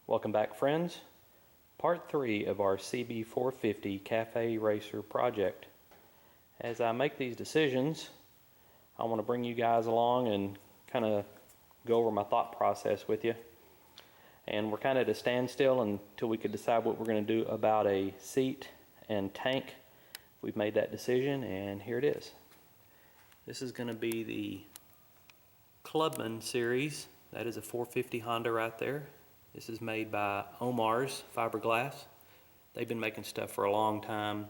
Welcome back, friends. Part 3 of our CB450 Cafe Racer project. As I make these decisions, I want to bring you guys along and kind of go over my thought process with you. And we're kind of at a standstill until we could decide what we're going to do about a seat and tank. We've made that decision, and here it is. This is going to be the Clubman series. That is a 450 Honda right there. This is made by Omar's fiberglass. They've been making stuff for a long time.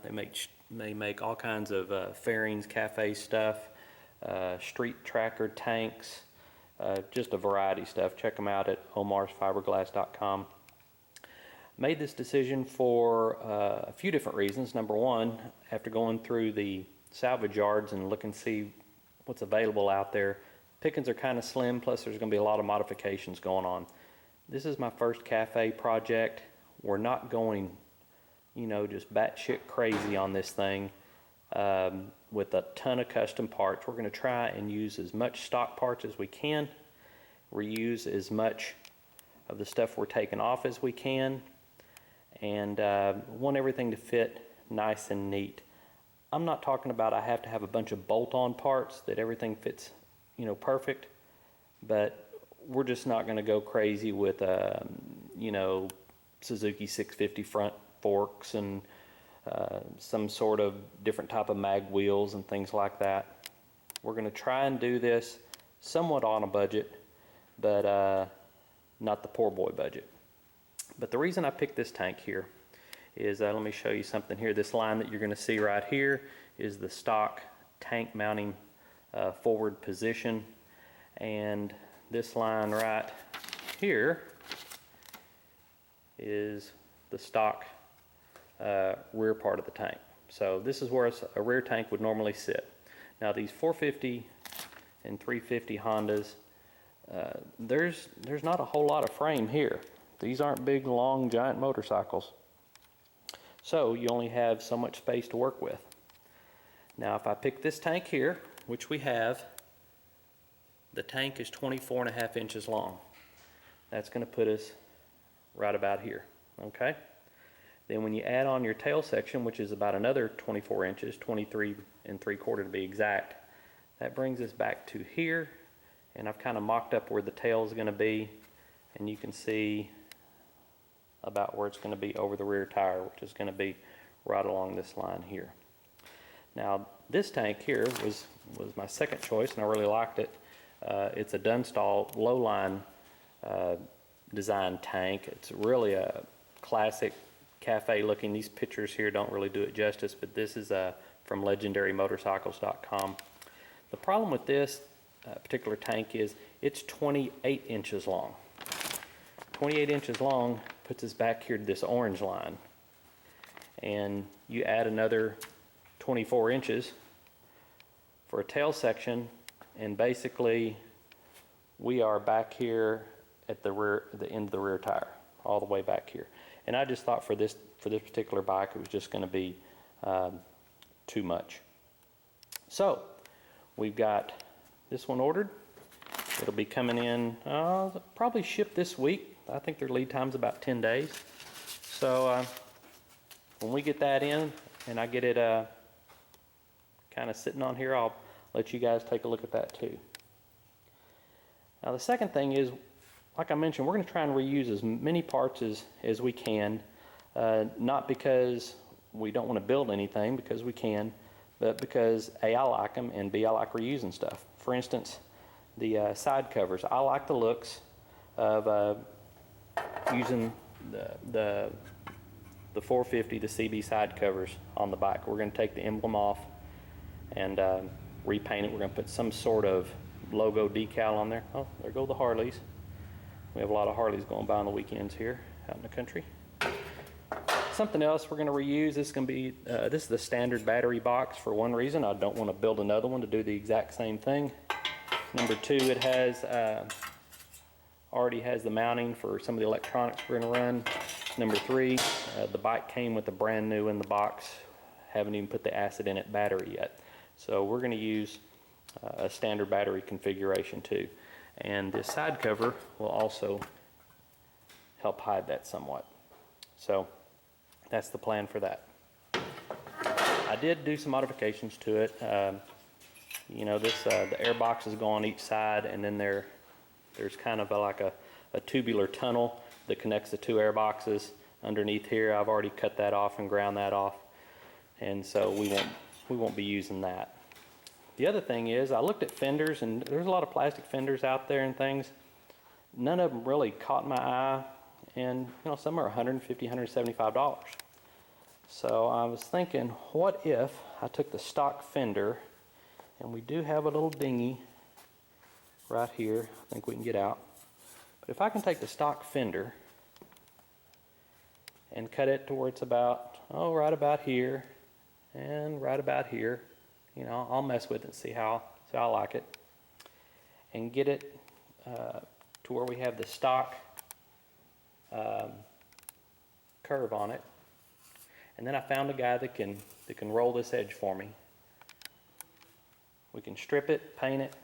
They make all kinds of fairings, cafe stuff, street tracker tanks, just a variety of stuff. Check them out at omarsfiberglass.com. Made this decision for a few different reasons. Number one, after going through the salvage yards and looking to see what's available out there, pickings are kind of slim, plus there's going to be a lot of modifications going on. This is my first cafe project. We're not going, just batshit crazy on this thing with a ton of custom parts. We're going to try and use as much stock parts as we can, reuse as much of the stuff we're taking off as we can, and want everything to fit nice and neat. I'm not talking about I have to have a bunch of bolt-on parts that everything fits, perfect, but we're just not going to go crazy with, Suzuki 650 front forks and some sort of different type of mag wheels and things like that. We're going to try and do this somewhat on a budget, but not the poor boy budget. But the reason I picked this tank here is, let me show you something here. This line that you're going to see right here is the stock tank mounting forward position, and this line right here is the stock rear part of the tank. So this is where a rear tank would normally sit. Now these 450 and 350 Hondas, there's not a whole lot of frame here. These aren't big, long, giant motorcycles. So you only have so much space to work with. Now if I pick this tank here, which we have, the tank is 24.5 inches long. That's going to put us right about here, okay? Then when you add on your tail section, which is about another 24 inches, 23 3/4 to be exact, that brings us back to here, and I've kind of mocked up where the tail is going to be, and you can see about where it's going to be over the rear tire, which is going to be right along this line here. Now this tank here was my second choice, and I really liked it. It's a Dunstall low-line design tank. It's really a classic cafe looking. These pictures here don't really do it justice, but this is from legendarymotorcycles.com. The problem with this particular tank is it's 28 inches long. 28 inches long puts us back here to this orange line, and you add another 24 inches for a tail section, and basically we are back here at the end of the rear tire, all the way back here. And I just thought for this particular bike it was just going to be too much. So we've got this one ordered. It'll be coming in probably shipped this week. I think their lead time's about 10 days. So when we get that in and I get it kind of sitting on here, I'll let you guys take a look at that too. Now the second thing is, like I mentioned, we're going to try and reuse as many parts as we can, not because we don't want to build anything, because we can, but because A, I like them, and B, I like reusing stuff. For instance, the side covers. I like the looks of using the 450, the CB side covers on the bike. We're going to take the emblem off and repaint it. We're going to put some sort of logo decal on there. Oh, there go the Harleys. We have a lot of Harleys going by on the weekends here out in the country. Something else we're going to reuse, this is going to be this is the standard battery box. For one reason, I don't want to build another one to do the exact same thing. Number two, it has already has the mounting for some of the electronics we're going to run. Number three, the bike came with a brand new in the box, haven't even put the acid in it battery yet. So we're going to use a standard battery configuration too. And this side cover will also help hide that somewhat. So that's the plan for that. I did do some modifications to it. You know, this the air boxes go on each side, and then there's kind of like a tubular tunnel that connects the two air boxes underneath here. I've already cut that off and ground that off, and so we won't be using that. The other thing is, I looked at fenders, and there's a lot of plastic fenders out there and things. None of them really caught my eye, and you know, some are $150, $175. So I was thinking, what if I took the stock fender, and we do have a little dinghy right here, I think we can get out. But if I can take the stock fender and cut it to where it's about, right about here and right about here, you know, I'll mess with it and see how I like it, and get it to where we have the stock curve on it. And then I found a guy that can roll this edge for me. We can strip it, paint it,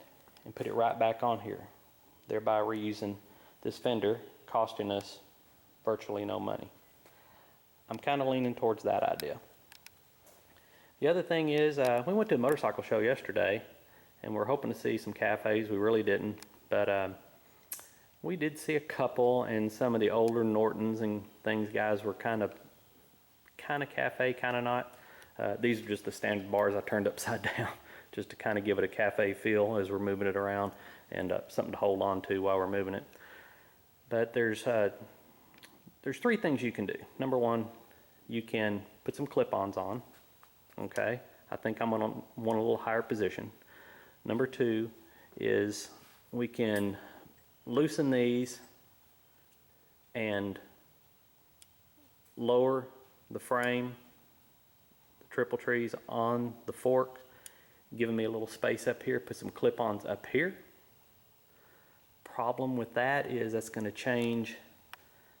and put it right back on here, thereby reusing this fender, costing us virtually no money. I'm kind of leaning towards that idea. The other thing is, we went to a motorcycle show yesterday, and we're hoping to see some cafes. We really didn't, but we did see a couple, and some of the older Nortons and things guys were kind of cafe, kind of not. These are just the standard bars I turned upside down just to kind of give it a cafe feel as we're moving it around, and something to hold on to while we're moving it. But there's 3 things you can do. Number one, you can put some clip-ons on. Okay, I think I'm gonna want a little higher position. Number 2 is we can loosen these and lower the frame, the triple trees on the fork, giving me a little space up here, put some clip-ons up here. Problem with that is that's going to change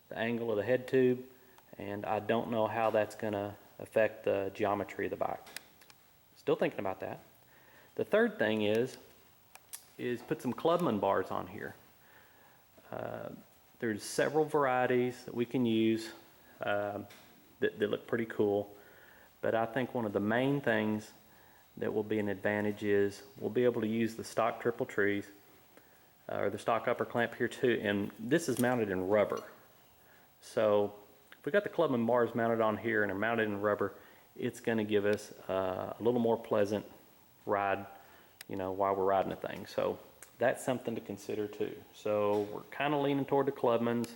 the angle of the head tube, and I don't know how that's going to affect the geometry of the bike. Still thinking about that. The third thing is put some Clubman bars on here. There's several varieties that we can use that look pretty cool, but I think one of the main things that will be an advantage is we'll be able to use the stock triple trees or the stock upper clamp here too, and this is mounted in rubber. So if we got the Clubman bars mounted on here and are mounted in rubber, it's going to give us a little more pleasant ride, you know, while we're riding the thing. So that's something to consider too. So we're kind of leaning toward the Clubmans,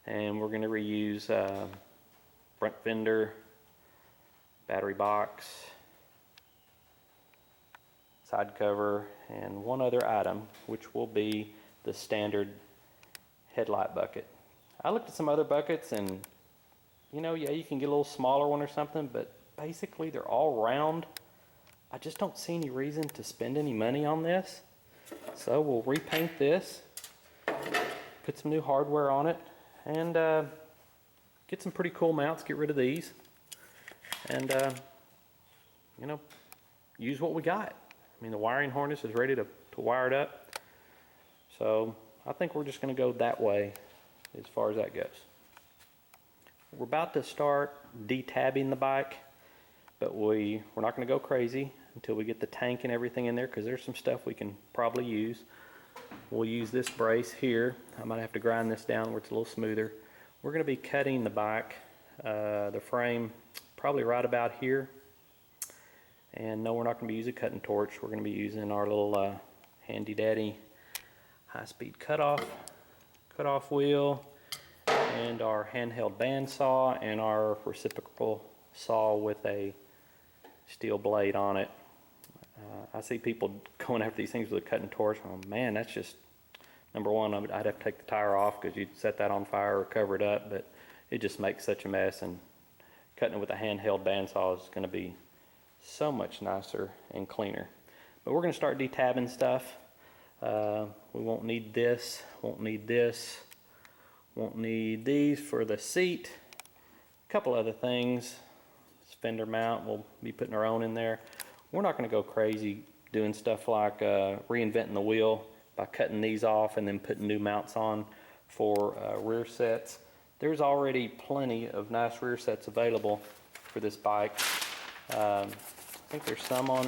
and we're going to reuse front fender, battery box, side cover, and one other item, which will be the standard headlight bucket. I looked at some other buckets, and you know, yeah, you can get a little smaller one or something, but basically they're all round. I just don't see any reason to spend any money on this. So we'll repaint this, put some new hardware on it, and get some pretty cool mounts, get rid of these, and you know, use what we got. I mean, the wiring harness is ready to wire it up. So I think we're just going to go that way as far as that goes. We're about to start detabbing the bike, but we're not going to go crazy until we get the tank and everything in there, because there's some stuff we can probably use. We'll use this brace here. I might have to grind this down where it's a little smoother. We're going to be cutting the bike, the frame, probably right about here. And no, we're not going to be using a cutting torch. We're going to be using our little handy dandy high-speed cutoff wheel, and our handheld bandsaw, and our reciprocal saw with a steel blade on it. I see people going after these things with a cutting torch. Oh man, that's just, number one, I'd have to take the tire off because you'd set that on fire or cover it up, but it just makes such a mess, and cutting it with a handheld bandsaw is going to be so much nicer and cleaner. But we're going to start detabbing stuff. We won't need this, won't need this, won't need these for the seat. A couple other things. This fender mount, we'll be putting our own in there. We're not going to go crazy doing stuff like reinventing the wheel by cutting these off and then putting new mounts on for rear sets. There's already plenty of nice rear sets available for this bike. I think there's some on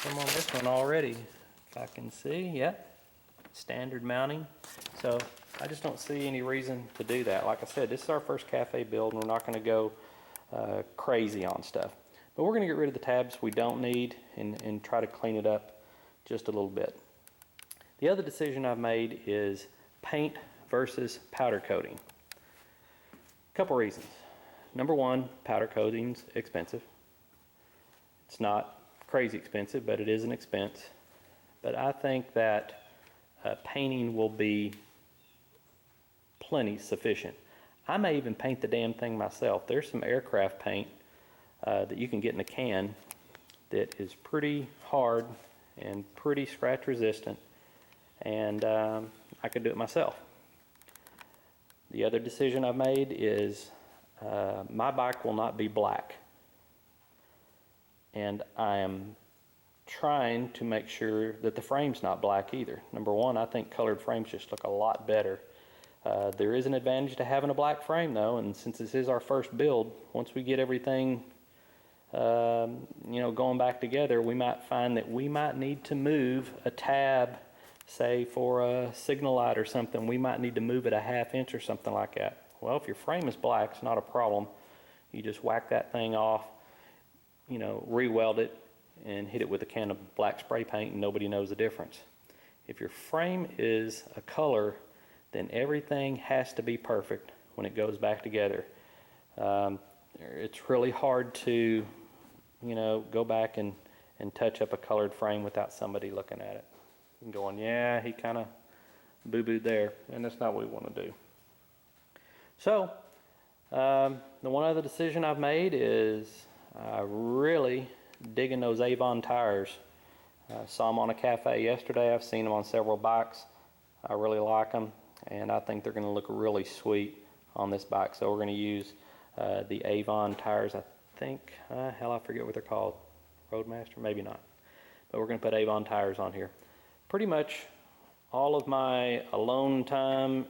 this one already, if I can see. Yep, standard mounting. So I just don't see any reason to do that. Like I said, this is our first cafe build, and we're not going to go crazy on stuff. But we're going to get rid of the tabs we don't need and try to clean it up just a little bit. The other decision I've made is paint versus powder coating. A couple reasons. Number one, powder coating's expensive. It's not crazy expensive, but it is an expense. But I think that painting will be plenty sufficient. I may even paint the damn thing myself. There's some aircraft paint that you can get in a can that is pretty hard and pretty scratch resistant, and I could do it myself. The other decision I've made is my bike will not be black, and I am trying to make sure that the frame's not black either. Number one, I think colored frames just look a lot better. There is an advantage to having a black frame though, and since this is our first build, once we get everything going back together, we might find that we might need to move a tab, say for a signal light or something. We might need to move it a 1/2 inch or something like that. Well, if your frame is black, it's not a problem. You just whack that thing off, re-weld it and hit it with a can of black spray paint, and nobody knows the difference. If your frame is a color, then everything has to be perfect when it goes back together. It's really hard to, go back and touch up a colored frame without somebody looking at it and going, yeah, he kind of boo-booed there, and that's not what we want to do. So, the one other decision I've made is really digging those Avon tires. I saw them on a cafe yesterday. I've seen them on several bikes. I really like them, and I think they're going to look really sweet on this bike. So we're going to use the Avon tires. I think, I forget what they're called. Roadmaster? Maybe not. But we're going to put Avon tires on here. Pretty much all of my alone time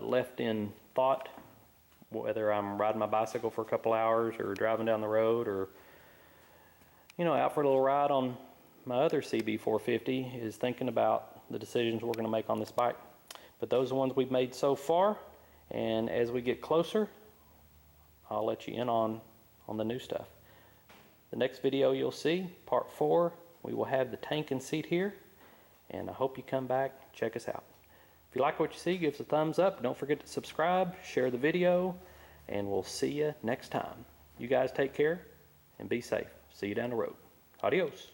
left in thought, whether I'm riding my bicycle for a couple hours or driving down the road or out for a little ride on my other CB450, is thinking about the decisions we're going to make on this bike. But those are the ones we've made so far, and as we get closer, I'll let you in on the new stuff. The next video you'll see, part 4, we will have the tank and seat here, and I hope you come back, check us out. If you like what you see, give us a thumbs up. Don't forget to subscribe, share the video, and we'll see you next time. You guys take care and be safe. See you down the road. Adios.